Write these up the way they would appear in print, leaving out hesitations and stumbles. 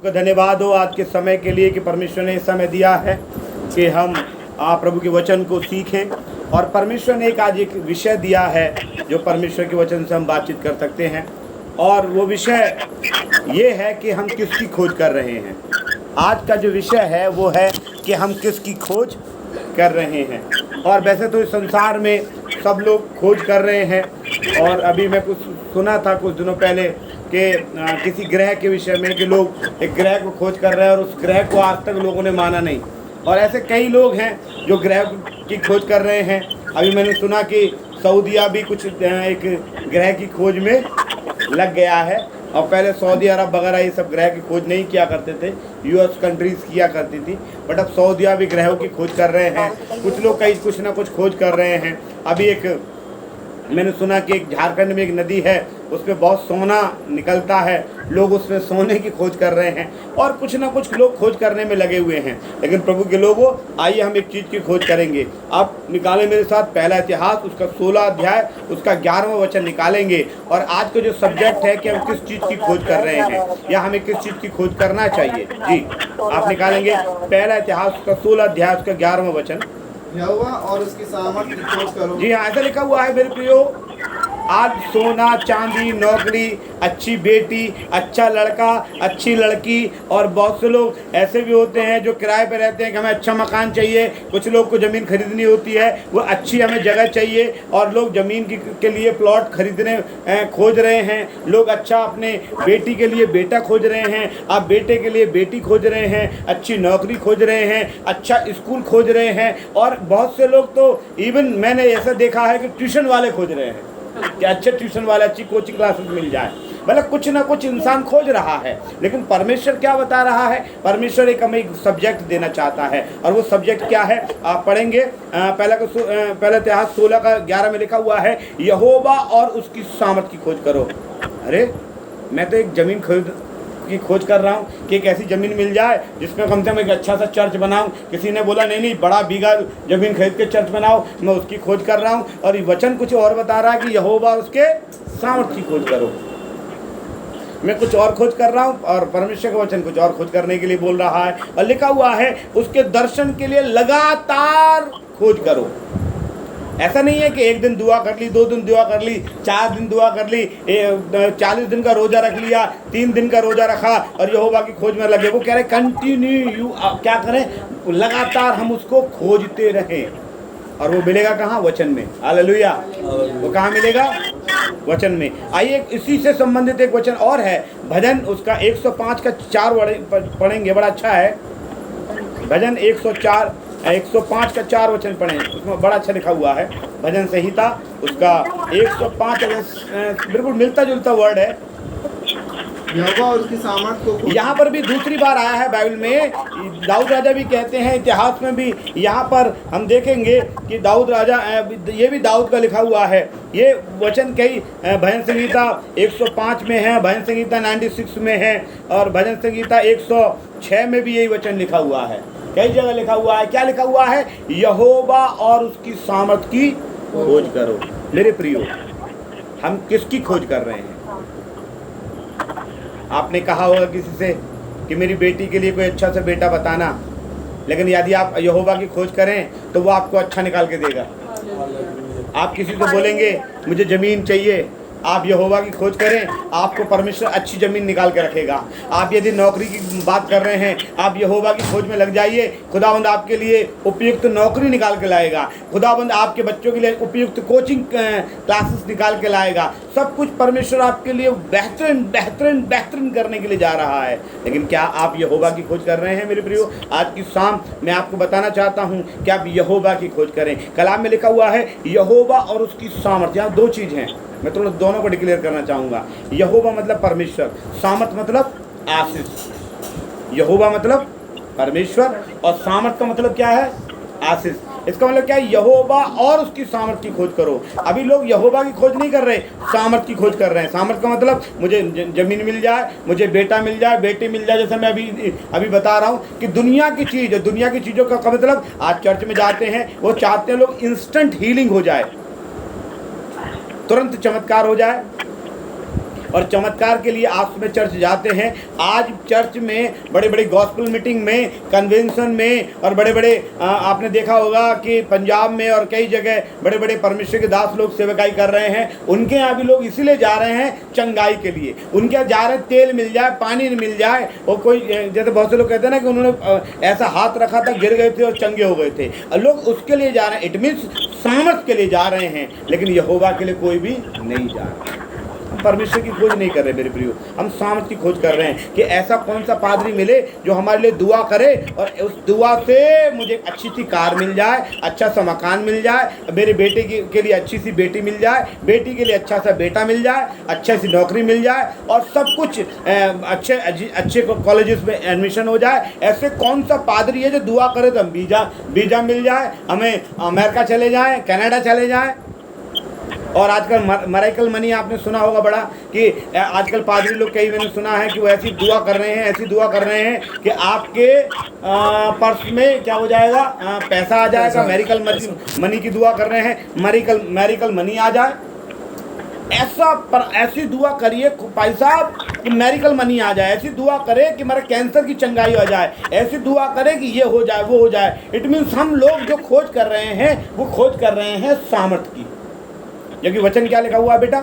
को धन्यवाद हो आज के समय के लिए कि परमेश्वर ने समय दिया है कि हम आप प्रभु के वचन को सीखें। और परमेश्वर ने आज एक विषय दिया है जो परमेश्वर के वचन से हम बातचीत कर सकते हैं। और वो विषय ये है कि हम किसकी खोज कर रहे हैं। आज का जो विषय है वो है कि हम किसकी खोज कर रहे हैं। और वैसे तो इस संसार में सब लोग खोज कर रहे हैं। और अभी मैं कुछ सुना था कुछ दिनों पहले कि किसी ग्रह के विषय में कि लोग एक ग्रह को खोज कर रहे हैं और उस ग्रह को आज तक लोगों ने माना नहीं। और ऐसे कई लोग हैं जो ग्रह की खोज कर रहे हैं। अभी मैंने सुना कि सऊदीया भी कुछ एक ग्रह की खोज में लग गया है। और पहले सऊदी अरब वगैरह ये सब ग्रह की खोज नहीं किया करते थे, यूएस कंट्रीज़ किया करती थी। बट अब सऊदीया भी ग्रहों की खोज कर रहे हैं। कुछ लोग कई कुछ ना कुछ खोज कर रहे हैं। अभी एक मैंने सुना कि एक झारखंड में एक नदी है उस पर बहुत सोना निकलता है, लोग उसमें सोने की खोज कर रहे हैं। और कुछ ना कुछ लोग खोज करने में लगे हुए हैं। लेकिन प्रभु के लोगों, आइए हम एक चीज़ की खोज करेंगे। आप निकालें मेरे साथ पहला इतिहास उसका 16 अध्याय उसका 11वां वचन निकालेंगे। और आज का जो सब्जेक्ट है कि हम किस चीज़ की खोज कर रहे हैं या हमें किस चीज़ की खोज करना चाहिए। जी आप निकालेंगे पहला इतिहास उसका 16 अध्याय उसका 11वां वचन। यहोवा और उसकी सामर्थ की खोज करो। जी हाँ, ऐसा लिखा हुआ है मेरे प्रियो। आज सोना चांदी नौकरी, अच्छी बेटी, अच्छा लड़का, अच्छी लड़की। और बहुत से लोग ऐसे भी होते हैं जो किराए पे रहते हैं कि हमें अच्छा मकान चाहिए। कुछ लोग को ज़मीन खरीदनी होती है, वो अच्छी हमें जगह चाहिए। और लोग ज़मीन के लिए प्लॉट खरीदने खोज रहे हैं। लोग अच्छा अपने बेटी के लिए बेटा खोज रहे हैं, आप बेटे के लिए बेटी खोज रहे हैं, अच्छी नौकरी खोज रहे हैं, अच्छा स्कूल खोज रहे हैं। और बहुत से लोग तो इवन मैंने ऐसा देखा है कि ट्यूशन वाले खोज रहे हैं कि अच्छे ट्यूशन वाले अच्छी कोचिंग क्लासेस मिल जाए। मतलब कुछ ना कुछ इंसान खोज रहा है। लेकिन परमेश्वर क्या बता रहा है? परमेश्वर एक हमें एक सब्जेक्ट देना चाहता है। और वो सब्जेक्ट क्या है आप पढ़ेंगे। पहला इतिहास 16 का 11 में लिखा हुआ है, यहोवा और उसकी सामर्थ की खोज करो। अरे मैं तो एक ज़मीन की खोज कर रहा हूँ कि एक ऐसी ज़मीन मिल जाए जिसमें कम से कम एक अच्छा सा चर्च बनाऊँ। किसी ने बोला नहीं बड़ा बीघा ज़मीन खरीद के चर्च बनाओ, मैं उसकी खोज कर रहा हूँ। और ये वचन कुछ और बता रहा है कि यहोवा उसके सामर्थ की खोज करो। मैं कुछ और खोज कर रहा हूँ और परमेश्वर का वचन कुछ और खोज करने के लिए बोल रहा है। और लिखा हुआ है उसके दर्शन के लिए लगातार खोज करो। ऐसा नहीं है कि एक दिन दुआ कर ली, 2 दिन दुआ कर ली, 4 दिन दुआ कर ली, 40 दिन का रोज़ा रख लिया, 3 दिन का रोज़ा रखा और यहोवा की खोज में लगे। वो कह रहे कंटिन्यू क्या करें, लगातार हम उसको खोजते रहें। और वो मिलेगा कहाँ? वचन में। हालेलुया। वो कहाँ मिलेगा? वचन में। आइए इसी से संबंधित एक वचन और है, भजन उसका 105 का 4 पढ़ेंगे, बड़ा अच्छा है। भजन 105 का 4 वचन पढ़ें, उसमें बड़ा अच्छा लिखा हुआ है। भजन संहिता उसका 105 बिल्कुल मिलता जुलता वर्ड है। यहोवा और उसकी सामर्थ को यहाँ पर भी दूसरी बार आया है बाइबल में। दाऊद राजा भी कहते हैं, इतिहास में भी यहाँ पर हम देखेंगे कि दाऊद राजा, ये भी दाऊद का लिखा हुआ है। ये वचन कई भजन संहिता 105 में है, भजन संहिता 96 में है और भजन संहिता 106 में भी यही वचन लिखा हुआ है। कई जगह लिखा हुआ है। क्या लिखा हुआ है? यहोवा और उसकी सामर्थ की खोज करो। मेरे प्रियो, हम किसकी खोज कर रहे हैं? आपने कहा होगा किसी से कि मेरी बेटी के लिए कोई अच्छा सा बेटा बताना। लेकिन यदि आप यहोवा की खोज करें तो वो आपको अच्छा निकाल के देगा। आप किसी को बोलेंगे मुझे ज़मीन चाहिए, आप यहोवा की खोज करें, आपको परमेश्वर अच्छी ज़मीन निकाल के रखेगा। आप यदि नौकरी की बात कर रहे हैं, आप यहोवा की खोज में लग जाइए, खुदावंद आपके लिए उपयुक्त नौकरी निकाल के लाएगा। खुदावंद आपके बच्चों के लिए उपयुक्त कोचिंग क्लासेस निकाल के लाएगा। सब कुछ परमेश्वर आपके लिए बेहतरीन बेहतरीन बेहतरीन करने के लिए जा रहा है। लेकिन क्या आप यहोवा की खोज कर रहे हैं? मेरे प्रियो, आज की शाम मैं आपको बताना चाहता हूँ कि आप यहोवा की खोज करें। कलाम में लिखा हुआ है यहोवा और उसकी सामर्थ। यहाँ 2 चीज़ हैं, मैं थोड़ा दोनों को डिक्लेयर करना चाहूँगा। यहोवा मतलब परमेश्वर, सामर्थ मतलब आशीष। यहोवा मतलब परमेश्वर और सामर्थ का मतलब क्या है? आशीष। इसका मतलब क्या है? यहोवा और उसकी सामर्थ की खोज करो। अभी लोग यहोवा की खोज नहीं कर रहे, सामर्थ की खोज कर रहे हैं। सामर्थ का मतलब मुझे ज़मीन मिल जाए, मुझे बेटा मिल जाए, बेटी मिल जाए। जैसे मैं अभी बता रहा हूँ कि दुनिया की चीज़, दुनिया की चीज़ों का मतलब आज चर्च में जाते हैं, वो चाहते हैं लोग इंस्टेंट हीलिंग हो जाए, तुरंत चमत्कार हो जाए। और चमत्कार के लिए आपस में चर्च जाते हैं। आज चर्च में बड़े बड़े गॉस्पेल मीटिंग में, कन्वेंशन में और बड़े बड़े आपने देखा होगा कि पंजाब में और कई जगह बड़े बड़े परमेश्वर के दास लोग सेवकाई कर रहे हैं। उनके यहाँ भी लोग इसीलिए जा रहे हैं चंगाई के लिए। उनके यहाँ जा रहे हैं तेल मिल जाए, पानी मिल जाए। और कोई जैसे बहुत से लोग कहते हैं ना कि उन्होंने ऐसा हाथ रखा था, गिर गए थे और चंगे हो गए थे। लोग उसके लिए जा रहे हैं, इट मीन्स सामर्थ के लिए जा रहे हैं, लेकिन यहोवा के लिए कोई भी नहीं जा रहा। परमेश्वर की खोज नहीं कर रहे मेरे प्रियो, हम सामर्थ की खोज कर रहे हैं कि ऐसा कौन सा पादरी मिले जो हमारे लिए दुआ करे और उस दुआ से मुझे अच्छी सी कार मिल जाए, अच्छा सा मकान मिल जाए, मेरे बेटे के लिए अच्छी सी बेटी मिल जाए, बेटी के लिए अच्छा सा बेटा मिल जाए, अच्छी सी नौकरी मिल जाए और सब कुछ अच्छे कॉलेजेस में एडमिशन हो जाए। ऐसे कौन सा पादरी है जो दुआ करे तो हम वीज़ा मिल जाए, हमें अमेरिका चले जाएँ, कनाडा चले जाएँ। और आजकल मराइकल मनी आपने सुना होगा बड़ा कि आजकल पादरी लोग कई मैंने सुना है कि वो ऐसी दुआ कर रहे हैं, ऐसी दुआ कर रहे हैं कि आपके पर्स में क्या हो जाएगा, पैसा आ जाएगा। मैरिकल मनी की दुआ कर रहे हैं, मैरिकल मनी आ जाए। ऐसी दुआ करिए भाई साहब कि मैरिकल मनी आ जाए। ऐसी दुआ करे कि मेरे कैंसर की चंगाई हो जाए। ऐसी दुआ करे कि ये हो जाए, वो हो जाए। इट मीन्स हम लोग जो खोज कर रहे हैं वो खोज कर रहे हैं सामर्थ की। क्योंकि वचन क्या लिखा हुआ है बेटा,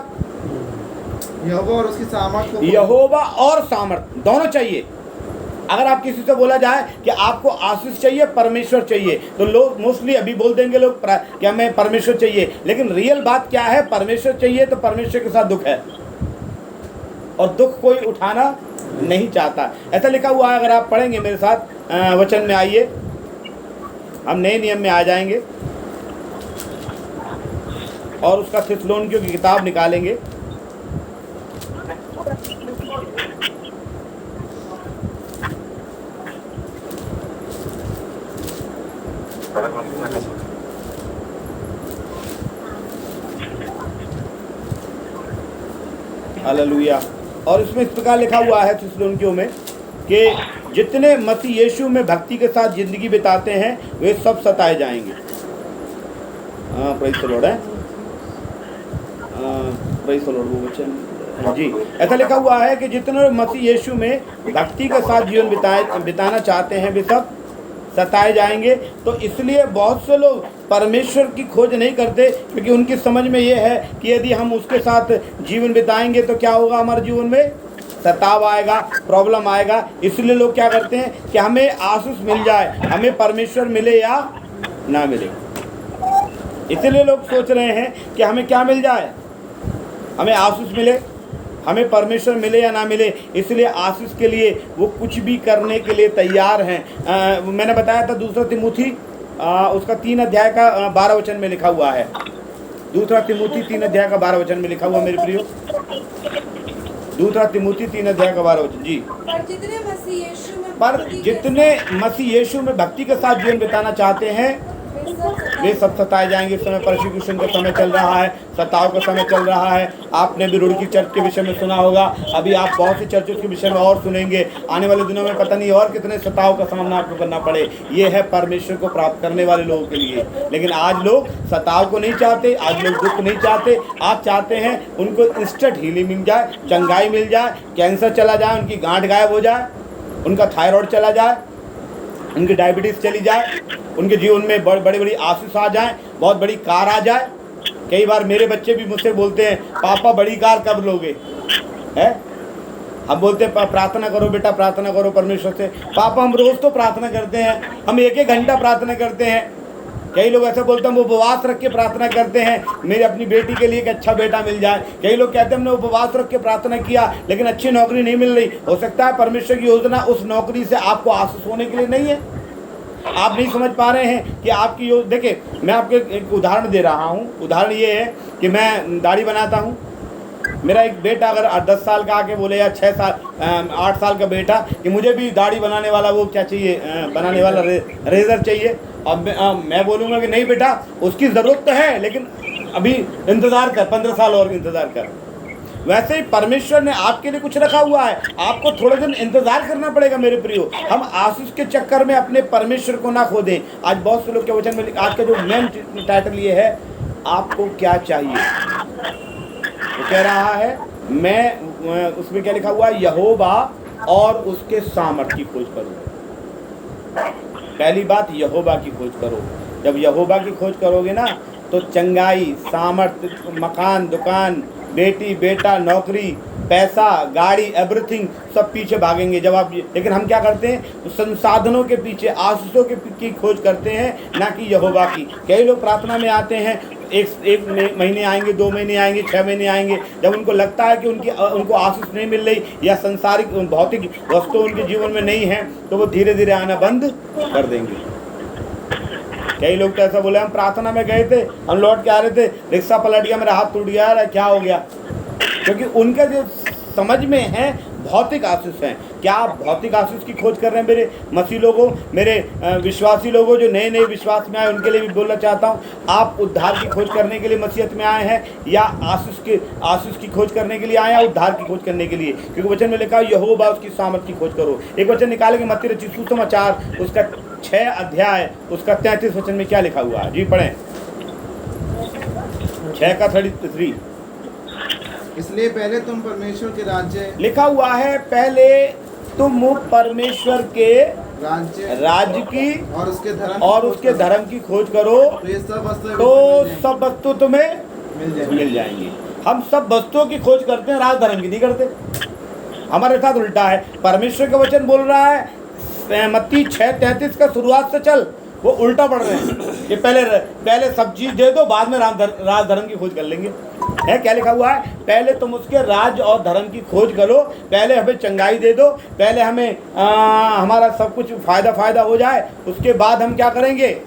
यहोवा और उसकी सामर्थ को, यहोवा और सामर्थ दोनों चाहिए। अगर आप किसी से बोला जाए कि आपको आशीष चाहिए, परमेश्वर चाहिए, तो लोग मोस्टली अभी बोल देंगे लोग कि हमें परमेश्वर चाहिए। लेकिन रियल बात क्या है, परमेश्वर चाहिए तो परमेश्वर के साथ दुख है और दुख कोई उठाना नहीं चाहता। ऐसा लिखा हुआ है, अगर आप पढ़ेंगे मेरे साथ वचन में, आइए हम नए नियम में आ जाएंगे और उसका थिस्सलुनीकियों की किताब निकालेंगे। हालेलुया। और इसमें इस प्रकार लिखा हुआ है थिस्सलुनीकियों में कि जितने मसीह यीशु में भक्ति के साथ जिंदगी बिताते हैं वे सब सताए जाएंगे। प्रेज़ द लॉर्ड है, प्रेज़ द लॉर्ड। वो वचन जी ऐसा लिखा हुआ है कि जितने मसीह यीशु में भक्ति के साथ जीवन बिताना चाहते हैं वे सब सताए जाएंगे। तो इसलिए बहुत से लोग परमेश्वर की खोज नहीं करते, क्योंकि उनकी समझ में ये है कि यदि हम उसके साथ जीवन बिताएंगे तो क्या होगा, हमारे जीवन में सताव आएगा, प्रॉब्लम आएगा। इसलिए लोग क्या करते हैं कि हमें आशीष मिल जाए, हमें परमेश्वर मिले या ना मिले। इसलिए लोग सोच रहे हैं कि हमें क्या मिल जाए, हमें आशीष मिले, हमें परमेश्वर मिले या ना मिले। इसलिए आशीष के लिए वो कुछ भी करने के लिए तैयार हैं। मैंने बताया था दूसरा तिमुथी उसका 3 अध्याय का 12 वचन में लिखा हुआ है। दूसरा तिमुथी 3 अध्याय का 12 वचन में लिखा हुआ मेरे प्रियो। दूसरा तिमुथी 3 अध्याय का 12 वचन जी। पर जितने मसीह यीशु में भक्ति के साथ जीवन बिताना चाहते हैं वे सब सताए जाएंगे। इस समय परसिक्यूशन का समय चल रहा है, सताव का समय चल रहा है। आपने भी रुड़की चर्च के विषय में सुना होगा, अभी आप बहुत सी चर्चों के विषय में और सुनेंगे। आने वाले दिनों में पता नहीं और कितने सताव का सामना आपको करना पड़े। ये है परमेश्वर को प्राप्त करने वाले लोगों के लिए। लेकिन आज लोग सताव को नहीं चाहते, आज लोग दुख नहीं चाहते। आज चाहते हैं उनको इंस्टेंट हीलिंग मिल जाए, चंगाई मिल जाए, कैंसर चला जाए, उनकी गांठ गायब हो जाए, उनका थायराइड चला जाए, उनकी डायबिटीज़ चली जाए, उनके जीवन में बड़ी बड़ी आशीष आ जाए, बहुत बड़ी कार आ जाए। कई बार मेरे बच्चे भी मुझसे बोलते हैं, पापा बड़ी कार कब लोगे? है, हम बोलते हैं प्रार्थना करो बेटा, प्रार्थना करो परमेश्वर से। पापा हम रोज़ तो प्रार्थना करते हैं, हम 1-1 घंटा प्रार्थना करते हैं। कई लोग ऐसा बोलते हैं हम उपवास रख के प्रार्थना करते हैं मेरी अपनी बेटी के लिए कि अच्छा बेटा मिल जाए। कई लोग कहते हैं हमने उपवास रख के प्रार्थना किया लेकिन अच्छी नौकरी नहीं मिल रही। हो सकता है परमेश्वर की योजना उस नौकरी से आपको आशीष होने के लिए नहीं है। आप नहीं समझ पा रहे हैं कि आपकी देखिए, मैं आपको एक उदाहरण दे रहा हूँ। उदाहरण ये है कि मैं दाढ़ी बनाता हूँ। मेरा एक बेटा अगर 10 साल का आके बोले या 6 साल 8 साल का बेटा कि मुझे भी दाढ़ी बनाने वाला वो क्या चाहिए, बनाने वाला रेजर चाहिए, और मैं बोलूँगा कि नहीं बेटा उसकी ज़रूरत तो है लेकिन अभी इंतज़ार कर, 15 साल और इंतज़ार कर। वैसे ही परमेश्वर ने आपके लिए कुछ रखा हुआ है, आपको थोड़े दिन इंतजार करना पड़ेगा मेरे प्रियो। हम आशीष के चक्कर में अपने परमेश्वर को ना खो दें। आज बहुत से लोग के वचन में आज का जो मेन टाइटल ये है, आपको क्या चाहिए। वो कह रहा है मैं उसमें क्या लिखा हुआ है, यहोवा और उसके सामर्थ की खोज करो। पहली बात, यहोवा की खोज करो। जब यहोवा की खोज करोगे ना तो चंगाई, सामर्थ, मकान, दुकान, बेटी, बेटा, नौकरी, पैसा, गाड़ी, एवरीथिंग सब पीछे भागेंगे। जब आप, लेकिन हम क्या करते हैं, संसाधनों के पीछे, आशीषों की खोज करते हैं, ना कि यहोवा की। कई लोग प्रार्थना में आते हैं, एक महीने आएंगे, 2 महीने आएंगे, 6 महीने आएंगे। जब उनको लगता है कि उनको आशीष नहीं मिल रही या संसारिक भौतिक वस्तु उनके जीवन में नहीं है, तो वो धीरे धीरे आना बंद कर देंगे। कई लोग तो ऐसा बोले, हम प्रार्थना में गए थे, हम लौट के आ रहे थे, रिक्शा पलट गया, मेरा हाथ टूट गया, यार क्या हो गया? क्योंकि उनका जो समझ में है भौतिक आशीष है। क्या आप भौतिक आशीष की खोज कर रहे हैं? मेरे मसीह लोगों, मेरे विश्वासी लोगों, जो नए नए विश्वास में आए, उनके लिए भी बोलना चाहता हूँ, आप उद्धार की खोज करने के लिए मसीहत में आए हैं, या आशीष की खोज करने के लिए आए हैं, उद्धार की खोज करने के लिए? क्योंकि वचन में लिखा है, यहोवा उसकी सामर्थ की खोज करो। एक वचन निकालेंगे, मत्ती रचित सुसमाचार उसका 6 अध्याय उसका 33 वचन में क्या लिखा हुआ है? जी पढ़ें, 6 का 33। इसलिए पहले तुम परमेश्वर के राज्य, लिखा हुआ है, पहले तुम परमेश्वर के राज्य की और उसके धर्म की खोज करो, तो ये सब वस्तु तुम्हें मिल जाएंगी। हम सब वस्तुओं की खोज करते हैं, राज धर्म की नहीं करते। हमारे साथ उल्टा है। परमेश्वर का वचन बोल रहा है, मत्ती 6:33 का शुरुआत से चल, वो उल्टा पढ़ रहे हैं कि पहले सब चीज दे दो, बाद में राज धर्म की खोज कर लेंगे। है क्या लिखा हुआ है? पहले तुम उसके राज और धर्म की खोज करो, पहले हमें चंगाई दे दो, पहले हमें हमारा सब कुछ फायदा हो जाए, उसके बाद हम क्या करेंगे?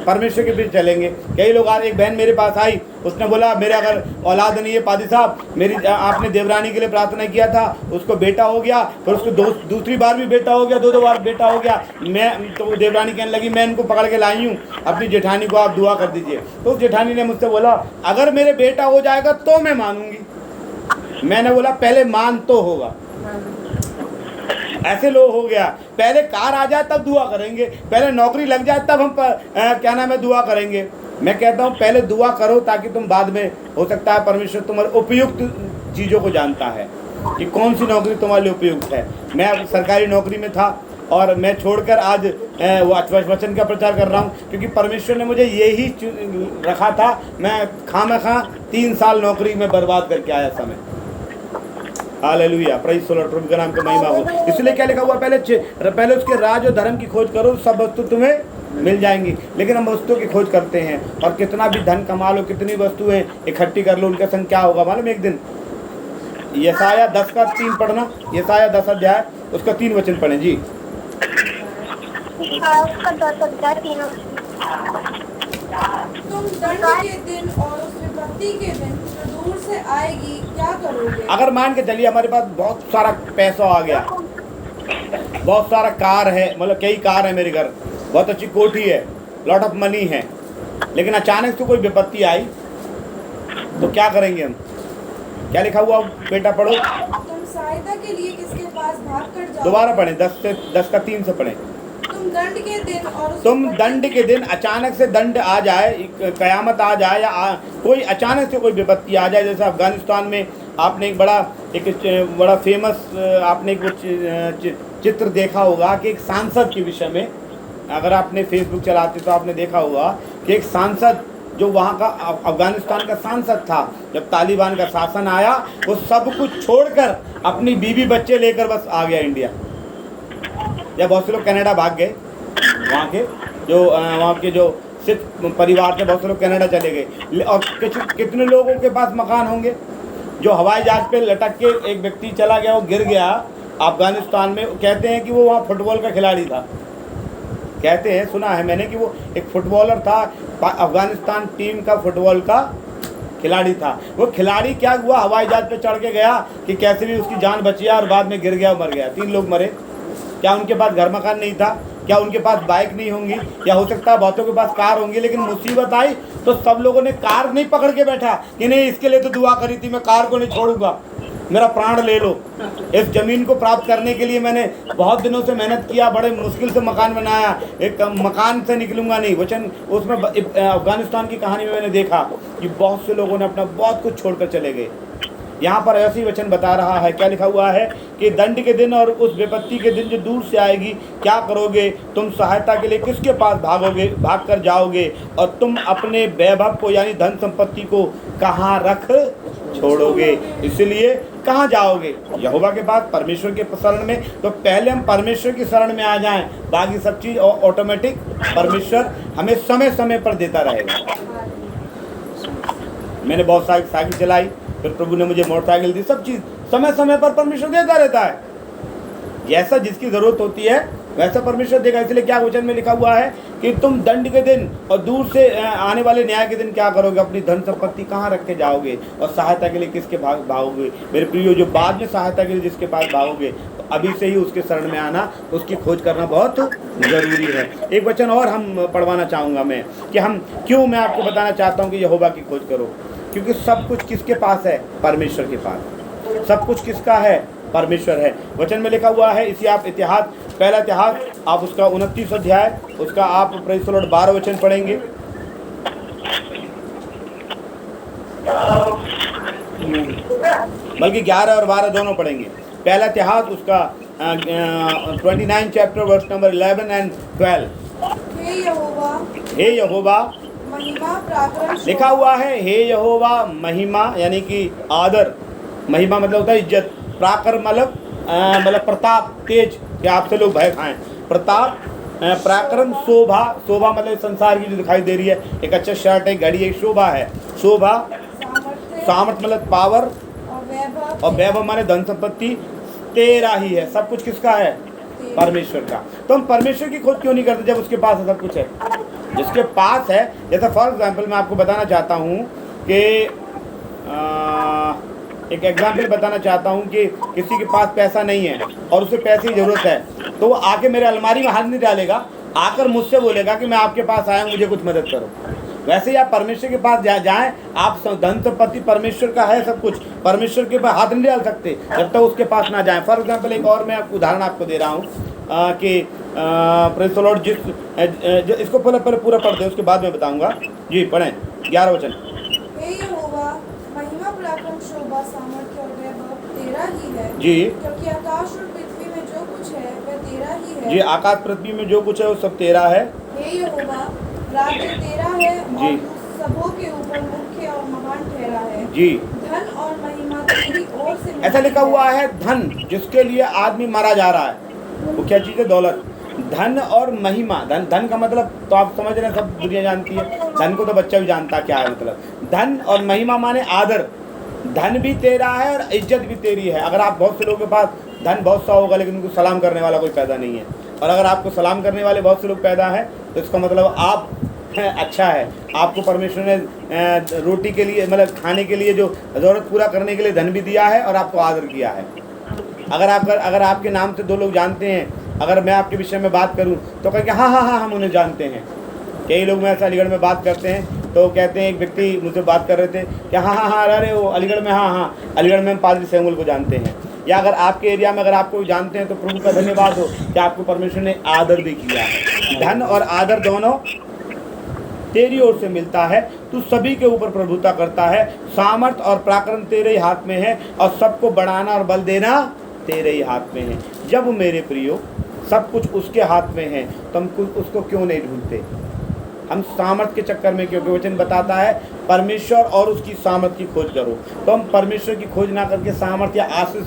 परमेश्वर के पीछे चलेंगे। कई लोग आज, एक बहन मेरे पास आई, उसने बोला, मेरे अगर औलाद नहीं है पादी साहब, मेरी आपने देवरानी के लिए प्रार्थना किया था, उसको बेटा हो गया, फिर उसको दूसरी बार भी बेटा हो गया, 2 बार बेटा हो गया। मैं तो देवरानी कहने लगी, मैं इनको पकड़ के लाई हूँ, अपनी जेठानी को आप दुआ कर दीजिए। तो उस जेठानी ने मुझसे बोला, अगर मेरे बेटा हो जाएगा तो मैं मानूंगी। मैंने बोला, पहले मान तो होगा। ऐसे लोग हो गया, पहले कार आ जाए तब दुआ करेंगे, पहले नौकरी लग जाए तब हम क्या नाम है दुआ करेंगे। मैं कहता हूँ पहले दुआ करो, ताकि तुम बाद में, हो सकता है परमेश्वर तुम्हारे उपयुक्त चीज़ों को जानता है कि कौन सी नौकरी तुम्हारे लिए उपयुक्त है। मैं सरकारी नौकरी में था और मैं छोड़कर आज वचन का प्रचार कर रहा हूँ, क्योंकि परमेश्वर ने मुझे यही रखा था। मैं खामखा 3 साल नौकरी में बर्बाद करके आया समय। हालेलुया, प्रेज़ द लॉर्ड, प्रभु का नाम का महिमा हो। इसलिए क्या लिखा हुआ, पहले उसके राज और धर्म की खोज करो, सब वस्तु तुम्हें मिल जाएंगी। लेकिन हम वस्तुओं की खोज करते हैं, और कितना भी धन कमा लो, कितनी वस्तुएं इकट्ठी कर लो, उनका संग क्या होगा मालूम? एक दिन यशाया 10 का 3 पढ़ना, यशाया 10 अध्याय उसका 3 वचन पढ़ें जी। तुम दंड के दिन और उस विपत्ति के दिन जो दूर से आएगी क्या करोगे? अगर मान के चलिए हमारे पास बहुत सारा पैसा आ गया, बहुत सारा कार है, मतलब कई कार है मेरे घर, बहुत अच्छी कोठी है, लॉट ऑफ मनी है, लेकिन अचानक से कोई विपत्ति आई तो क्या करेंगे हम? क्या लिखा हुआ बेटा पढ़ो? तुम सहायता के लिए किसके पास भाग कर जाओ? दोबारा पढ़ें, 10 का 3 से पढ़ें। तुम दंड के दिन अचानक से दंड आ जाए, कयामत आ जाए, या कोई अचानक से कोई विपत्ति आ जाए। जैसे अफगानिस्तान में आपने एक बड़ा फेमस आपने एक चित्र देखा होगा कि एक सांसद के विषय में, अगर आपने फेसबुक चलाते तो आपने देखा होगा कि एक सांसद जो वहाँ का अफगानिस्तान का सांसद था, जब तालिबान का शासन आया, वो सब कुछ छोड़कर अपनी बीवी बच्चे लेकर बस आ गया इंडिया। या बहुत से लोग कनाडा भाग गए, वहाँ के जो सिख परिवार थे, बहुत से लोग कनाडा चले गए। और कितने लोगों के पास मकान होंगे? जो हवाई जहाज पे लटक के एक व्यक्ति चला गया, वो गिर गया अफगानिस्तान में। कहते हैं कि वो वहाँ फुटबॉल का खिलाड़ी था, कहते हैं, सुना है मैंने कि वो एक फुटबॉलर था, अफगानिस्तान टीम का फुटबॉल का खिलाड़ी था। वो खिलाड़ी क्या हुआ, हवाई जहाज पे चढ़ के गया कि कैसे भी उसकी जान बची, और बाद में गिर गया, मर गया। 3 लोग मरे। क्या उनके पास घर मकान नहीं था? क्या उनके पास बाइक नहीं होंगी? या हो सकता है बहुतों के पास कार होंगी, लेकिन मुसीबत आई तो सब लोगों ने कार नहीं पकड़ के बैठा कि नहीं, इसके लिए तो दुआ करी थी, मैं कार को नहीं छोड़ूंगा, मेरा प्राण ले लो। इस ज़मीन को प्राप्त करने के लिए मैंने बहुत दिनों से मेहनत किया, बड़े मुश्किल से मकान बनाया, एक मकान से निकलूंगा नहीं। वचन उसमें अफगानिस्तान की कहानी में मैंने देखा कि बहुत से लोगों ने अपना बहुत कुछ छोड़कर चले गए। यहाँ पर ऐसी वचन बता रहा है, क्या लिखा हुआ है कि दंड के दिन और उस विपत्ति के दिन जो दूर से आएगी, क्या करोगे? तुम सहायता के लिए किसके पास भागोगे, भाग कर जाओगे? और तुम अपने वैभव को यानी धन संपत्ति को कहाँ रख छोड़ोगे? इसलिए कहाँ जाओगे? यहोवा के पास, परमेश्वर के शरण में। तो पहले हम परमेश्वर की शरण में आ जाएं, बाकी सब चीज़ ऑटोमेटिक परमेश्वर हमें समय समय पर देता रहेगा। मैंने बहुत सारी साइकिल चलाई, फिर प्रभु ने मुझे मोटरसाइकिल दी, सब चीज़ समय समय पर परमेश्वर देता रहता है। जैसा जिसकी ज़रूरत होती है वैसा परमेश्वर देगा। इसलिए क्या वचन में लिखा हुआ है कि तुम दंड के दिन और दूर से आने वाले न्याय के दिन क्या करोगे? अपनी धन संपत्ति कहाँ रख के जाओगे? और सहायता के लिए किसके भागोगे? मेरे प्रियो, जो बाद में सहायता के लिए जिसके पास भागोगे, तो अभी से ही उसके शरण में आना, उसकी खोज करना बहुत ज़रूरी है। एक वचन और हम पढ़वाना चाहूँगा मैं कि हम क्यों, मैं आपको बताना चाहता हूँ कि यहोवा की खोज करो। क्योंकि सब कुछ किसके पास है? परमेश्वर के पास। सब कुछ किसका है? परमेश्वर है। वचन में लिखा हुआ है, इसी आप इतिहास, पहला इतिहास, आप उसका 29 अध्याय, उसका आप प्रेज़ द लॉर्ड 12 वचन पढ़ेंगे। बल्कि 11 और 12 दोनों पढ़ेंगे। पहला इतिहास उसका 29 चैप्टर वर्स नंबर 11 एंड 12। हे यहोवा महिमा पराक्रम, लिखा हुआ है हे यहोवा महिमा यानी कि आदर, महिमा मतलब होता है इज्जत, पराक्रम मतलब प्रताप, तेज, कि आपसे लोग भय खाएं, प्रताप, पराक्रम, शोभा, शोभा मतलब संसार की जो दिखाई दे रही है, एक अच्छा शर्ट, एक घड़ी, एक शोभा है, शोभा, सामर्थ मतलब पावर, और वैभव माने धन संपत्ति, तेरा ही है। सब कुछ किसका है? परमेश्वर का। तो हम परमेश्वर की खोज क्यों नहीं करते जब उसके पास सब कुछ है? जिसके पास है, जैसा फॉर एग्जाम्पल मैं आपको बताना चाहता हूँ कि एक एग्जाम्पल बताना चाहता हूँ कि किसी के पास पैसा नहीं है और उसे पैसे की ज़रूरत है, तो वो आके मेरे अलमारी में हाथ नहीं डालेगा, आकर मुझसे बोलेगा कि मैं आपके पास आया हूँ, मुझे कुछ मदद करो। वैसे ही आप परमेश्वर के पास जाएं, आप धन संपत्ति परमेश्वर का है, सब कुछ परमेश्वर के पास हाथ नहीं डाल सकते जब तक उसके पास ना जाएं। फॉर एग्जाम्पल एक और मैं उदाहरण आपको दे रहा हूँ कि प्रेज़ द लॉर्ड, इसको पहले पूरा पढ़ दे, उसके बाद मैं बताऊँगा। जी पढ़ें 11 वचन। हे यहोवा, महिमा पराक्रम शोभा सामर्थ्य और वैभव तेरा ही है जी, क्योंकि आकाश और पृथ्वी में जो कुछ है वह तेरा ही है। जी, आकाश पृथ्वी में जो कुछ है वो सब तेरा है। हे यहोवा, राज्य तेरा है जी, और तू सबों के ऊपर मुख्य और महान ठहरा है। जी, धन और महिमा तेरी ओर से ऐसा लिखा हुआ है, धन जिसके लिए आदमी मारा जा रहा है, वो क्या चीज़ है? दौलत। धन और महिमा, धन का मतलब तो आप समझ रहे हैं, सब दुनिया जानती है, धन को तो बच्चा भी जानता क्या है मतलब। धन और महिमा माने आदर, धन भी तेरा है और इज्जत भी तेरी है। अगर आप, बहुत से लोगों के पास धन बहुत सा होगा लेकिन उनको सलाम करने वाला कोई पैदा नहीं है, और अगर आपको सलाम करने वाले बहुत से लोग पैदा हैं तो इसका मतलब आप अच्छा है, आपको परमेश्वर ने रोटी के लिए मतलब खाने के लिए जो ज़रूरत पूरा करने के लिए धन भी दिया है और आपको आदर किया है। अगर आपके नाम से 2 लोग जानते हैं, अगर मैं आपके विषय में बात करूं तो कहेंगे हाँ हाँ हाँ हम उन्हें जानते हैं। कई लोग मैं ऐसा अलीगढ़ में बात करते हैं तो कहते हैं, एक व्यक्ति मुझसे बात कर रहे थे कि हाँ हाँ हाँ अरे वो अलीगढ़ में, हाँ हाँ अलीगढ़ में हम पादरी सेमुल को जानते हैं। या अगर आपके एरिया में अगर आपको जानते हैं तो प्रभु का धन्यवाद हो कि आपको परमेश्वर ने आदर भी किया है। धन और आदर दोनों तेरी ओर से मिलता है, तू सभी के ऊपर प्रभुता करता है, सामर्थ और पराक्रम तेरे ही हाथ में है, और सबको बढ़ाना और बल देना तेरे ही हाथ में है। जब मेरे प्रियो सब कुछ उसके हाथ में है तो हम उसको क्यों नहीं ढूंढते? हम सामर्थ के चक्कर में, क्योंकि वचन बताता है परमेश्वर और उसकी सामर्थ की खोज करो, तो हम परमेश्वर की खोज ना करके सामर्थ या आशीष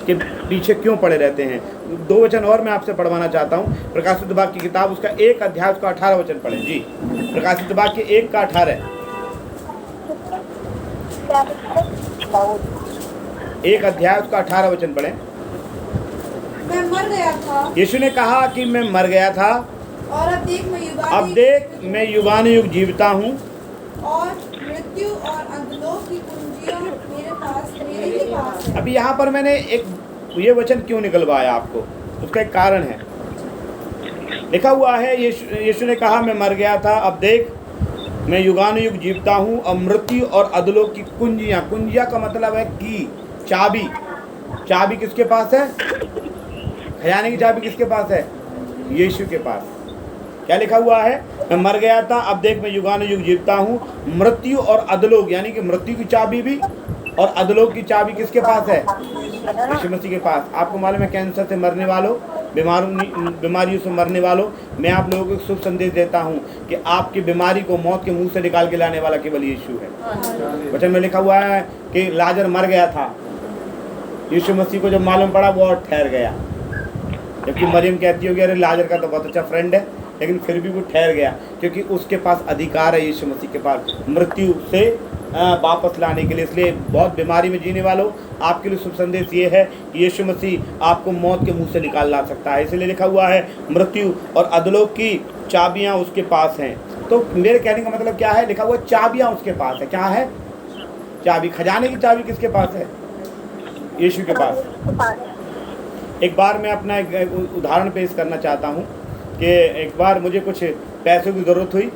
के पीछे क्यों पड़े रहते हैं? 2 वचन और मैं आपसे पढ़वाना चाहता हूँ। प्रकाशित वाक्य की किताब उसका 1 अध्याय उसका 18 वचन पढ़ें। जी, प्रकाशित वाक्य 1 का 18, 1 अध्याय उसका 18 वचन पढ़ें। मैं मर गया था, यीशु ने कहा कि मैं मर गया था, और अब देख मैं युगानुयुग जीवता हूँ, और मृत्यु और अधोलोक की कुंजियां मेरे ही पास है। अभी यहाँ पर मैंने एक ये वचन क्यों निकलवाया आपको, उसका एक कारण है। लिखा हुआ है यीशु ने कहा मैं मर गया था, अब देख मैं युगानुयुग जीवता हूँ, और मृत्यु और अधोलोक की कुंजियां, कुंजिया का मतलब है की, चाबी। चाबी किसके पास है? खजाने की चाबी किसके पास है? यीशु के पास। क्या लिखा हुआ है? मैं मर गया था, अब देख मैं युगानुयुग जीवता हूँ, मृत्यु और अधोलोक यानी कि मृत्यु की चाबी भी और अधोलोक की चाबी किसके पास है? यीशु मसीह के पास। आपको मालूम है, कैंसर से मरने वालों, बीमारियों से मरने वालों, मैं आप लोगों को शुभ संदेश देता हूँ कि आपकी बीमारी को मौत के मुंह से निकाल के लाने वाला केवल यीशु है। वचन में लिखा हुआ है कि लाजर मर गया था, यीशु मसीह को जब मालूम पड़ा वो और ठहर गया। जबकि मरियम कहती होगी अरे लाजर का तो बहुत अच्छा फ्रेंड है, लेकिन फिर भी वो ठहर गया, क्योंकि उसके पास अधिकार है यीशु मसीह के पास मृत्यु से वापस लाने के लिए। इसलिए बहुत बीमारी में जीने वालों, आपके लिए शुभ संदेश ये है कि यीशु मसीह आपको मौत के मुंह से निकाल ला सकता है। इसलिए लिखा हुआ है मृत्यु और अधोलोक की चाबियां उसके पास हैं। तो मेरे कहने का मतलब क्या है? लिखा हुआ चाबियां उसके पास है। क्या है? चाबी। खजाने की चाबी किसके पास है? यीशु के पास। एक बार मैं अपना एक उदाहरण पेश करना चाहता हूँ कि एक बार मुझे कुछ पैसों की ज़रूरत हुई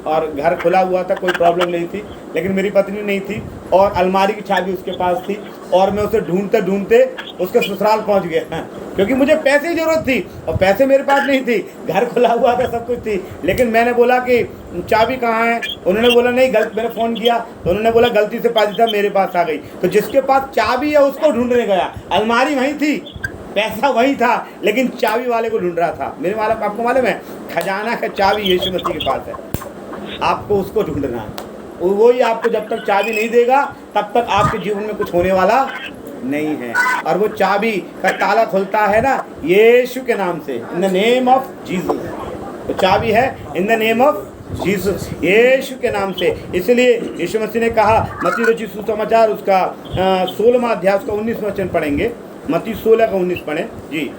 और घर खुला हुआ था, कोई प्रॉब्लम नहीं थी, लेकिन मेरी पत्नी नहीं थी और अलमारी की चाबी उसके पास थी और मैं उसे ढूंढते ढूंढते उसके ससुराल पहुंच गया क्योंकि मुझे पैसे की ज़रूरत थी और पैसे मेरे पास नहीं थी, घर खुला हुआ था, सब कुछ थी। लेकिन मैंने बोला कि चाबी कहाँ है? उन्होंने बोला नहीं गलत, मैंने फ़ोन किया तो उन्होंने बोला गलती से पाजी साहब मेरे पास आ गई। तो जिसके पास चाबी है उसको ढूंढने गया, अलमारी वहीं थी, पैसा वही था, लेकिन चाबी वाले को ढूंढ रहा था। मेरे मालूम, आपको मालूम है खजाना का चाबी यीशु मसीह के पास है, आपको उसको ढूंढना है। वही आपको जब तक चाबी नहीं देगा तब तक आपके जीवन में कुछ होने वाला नहीं है। और वो चाबी का ताला खुलता है ना यीशु के नाम से, in the name of Jesus. तो चाबी है in the name of Jesus, Yeshu के नाम से। इसलिए यीशु मसीह ने कहा, मत्ती रचित सुसमाचार उसका 16वां अध्याय उसका 19वां वचन पढ़ेंगे, मत्ती 16 का 19 पढ़ें जी,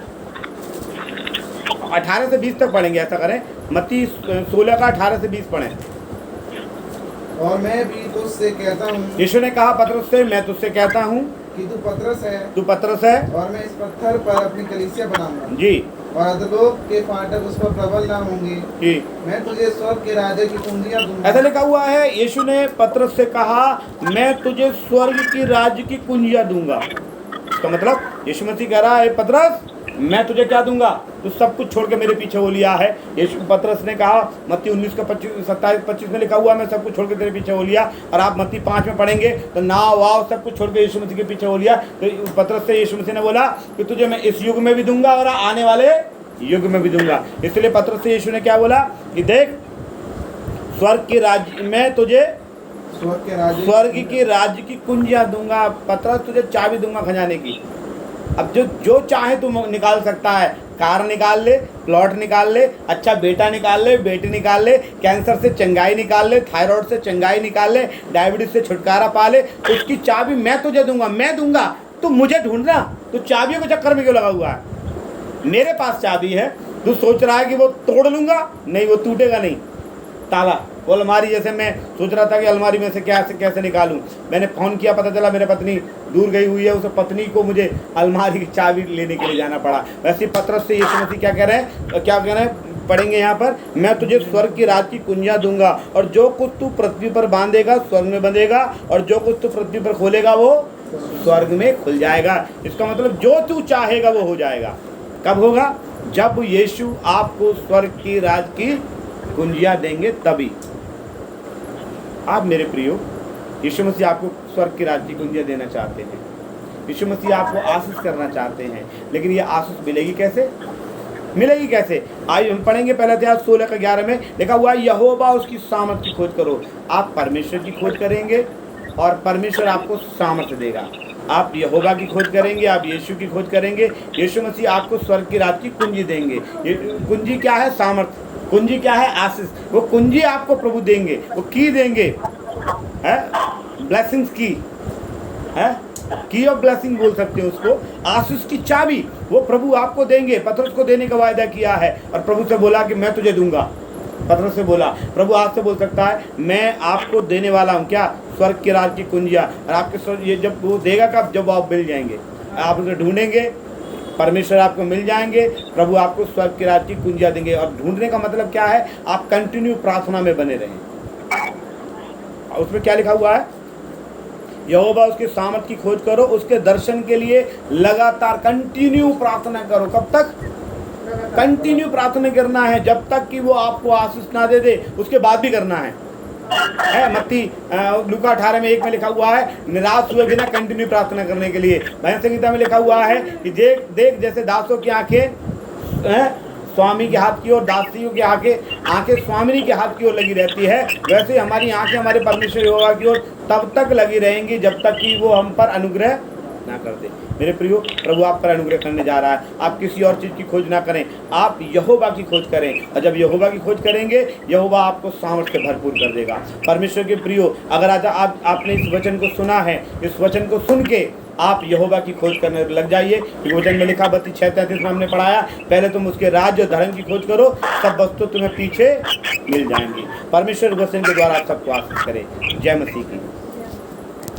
18 से 20 तक पढ़ेंगे। ऐसा करें, मत्ती 16 का 18 से 20 पढ़ें। और मैं भी तुझसे कहता हूँ, यीशु ने कहा पतरस से, मैं तुझसे कहता हूँ कि तू पतरस है, तू पतरस है और मैं इस पत्थर पर अपनी कलीसिया बनाऊंगा जी, और अधोलोक के फाटक उस पर प्रबल ना होंगे। जी। मैं तुझे स्वर्ग के राजे की कुंजियां दूंगा। ऐसा लिखा हुआ है, यीशु ने पतरस से कहा मैं तुझे स्वर्ग की राज्य की कुंजियां दूंगा। इसका मतलब यीशु मसीह कह रहा है पतरस मैं तुझे क्या दूंगा? तू सब कुछ छोड़ के मेरे पीछे हो लिया है। यीशु पतरस ने कहा, मत्ती 19 का 27-25 में लिखा हुआ मैं सब कुछ छोड़ के तेरे पीछे हो लिया। और आप मत्ती 5 में पढ़ेंगे तो नाव वाव सब कुछ छोड़ के यीशु मसीह के पीछे हो लिया। तो पतरस से यीशु मसीह ने बोला कि तुझे मैं इस युग में भी दूंगा और आने वाले युग में भी दूंगा। इसलिए पतरस से यीशु ने क्या बोला कि देख स्वर्ग की राज्य में तुझे स्वर्ग की राज्य की कुंजियां दूंगा। पतरस तुझे चाबी दूंगा खजाने की। अब जो चाहे तू निकाल सकता है, कार निकाल ले, प्लॉट निकाल ले, अच्छा बेटा निकाल ले, बेटी निकाल ले, कैंसर से चंगाई निकाल ले, थायराइड से चंगाई निकाल ले, डायबिटीज से छुटकारा पा ले, उसकी चाबी मैं तुझे दूंगा, मैं दूंगा। तू मुझे ढूंढना, तू चाबियों के चक्कर में क्यों लगा हुआ है? मेरे पास चाबी है, तू सोच रहा है कि वो तोड़ लूंगा, नहीं वो टूटेगा नहीं। ताला वो अलमारी, जैसे मैं सोच रहा था कि अलमारी में से कैसे निकालूं, मैंने फ़ोन किया, पता चला मेरे पत्नी दूर गई हुई है, उस पत्नी को मुझे अलमारी की चाबी लेने के लिए जाना पड़ा। वैसे पतरस से यीशु मसीह क्या कह रहे हैं पढ़ेंगे यहाँ पर, मैं तुझे स्वर्ग की राज की कुंजियां दूंगा और जो कुछ तू पृथ्वी पर बांधेगा स्वर्ग में बंधेगा और जो कुछ तू पृथ्वी पर खोलेगा वो स्वर्ग में खुल जाएगा। इसका मतलब जो तू चाहेगा वो हो जाएगा। कब होगा? जब यीशु आपको स्वर्ग की राज की कुंजियां देंगे तभी। आप मेरे प्रियो, यीशु मसीह आपको स्वर्ग की राज्य की कुंजियां देना चाहते हैं। यीशु मसीह आपको आशीष करना चाहते हैं, लेकिन ये आशीष मिलेगी कैसे? मिलेगी कैसे? आइए हम पढ़ेंगे पहला अध्याय 16 का 11 में लिखा हुआ है, यहोवा उसकी सामर्थ की खोज करो। आप परमेश्वर की खोज करेंगे और परमेश्वर आपको सामर्थ देगा। आप यहोवा की खोज करेंगे, आप यीशु की खोज करेंगे, यीशु मसीह आपको स्वर्ग की राज की कुंजी देंगे। ये कुंजी क्या है? सामर्थ। कुंजी क्या है? आशीष। वो कुंजी आपको प्रभु देंगे, वो की देंगे, है ब्लेसिंग्स की, है की ऑफ ब्लेसिंग बोल सकते हो उसको। आशीष की चाबी वो प्रभु आपको देंगे। पतरस को देने का वायदा किया है और प्रभु से बोला कि मैं तुझे दूंगा। पतरस से बोला, प्रभु आपसे बोल सकता है मैं आपको देने वाला हूँ क्या? स्वर्ग के राज की कुंजियां। और आपके स्वर्ग ये जब वो देगा कब? जब आप मिल जाएंगे, आप उसे ढूंढेंगे, परमेश्वर आपको मिल जाएंगे, प्रभु आपको स्वर्ग की राज की कुंजियां देंगे। और ढूंढने का मतलब क्या है? आप कंटिन्यू प्रार्थना में बने रहें। उसमें क्या लिखा हुआ है? यहोवा उसके सामर्थ की खोज करो, उसके दर्शन के लिए लगातार कंटिन्यू प्रार्थना करो। कब तक? कंटिन्यू प्रार्थना करना है, जब तक कि वो आपको आशीष ना दे दे, उसके बाद भी करना है। है। मत्ती लूका 18 में 1 में लिखा हुआ है, निराश हुए बिना कंटिन्यू प्रार्थना करने के लिए। भजन संहिता में लिखा हुआ है कि देख देख जैसे दासों की आंखें स्वामी के हाथ की ओर, दासियों की आंखें स्वामिनी के हाथ की ओर लगी रहती है, वैसे हमारी आंखें हमारे परमेश्वर यहोवा की ओर तब तक लगी रहेंगी जब तक कि वो हम पर अनुग्रह ना कर दे। मेरे प्रियो, प्रभु आप पर अनुग्रह करने जा रहा है। आप किसी और चीज़ की खोज ना करें, आप यहोवा की खोज करें, और जब यहोवा की खोज करेंगे यहोवा आपको सामर्थ्य से भरपूर कर देगा। परमेश्वर के प्रियो, अगर आज आपने इस वचन को सुना है, इस वचन को सुन के आप यहोवा की खोज करने लग जाइए। वचन में लिखा 32:6-33 में हमने पढ़ाया, पहले तुम उसके राज्य और धर्म की खोज करो, सब वस्तु तुम्हें पीछे मिल जाएंगी। परमेश्वर वचन के द्वारा आप सबको आशीष करे। जय मसीह की।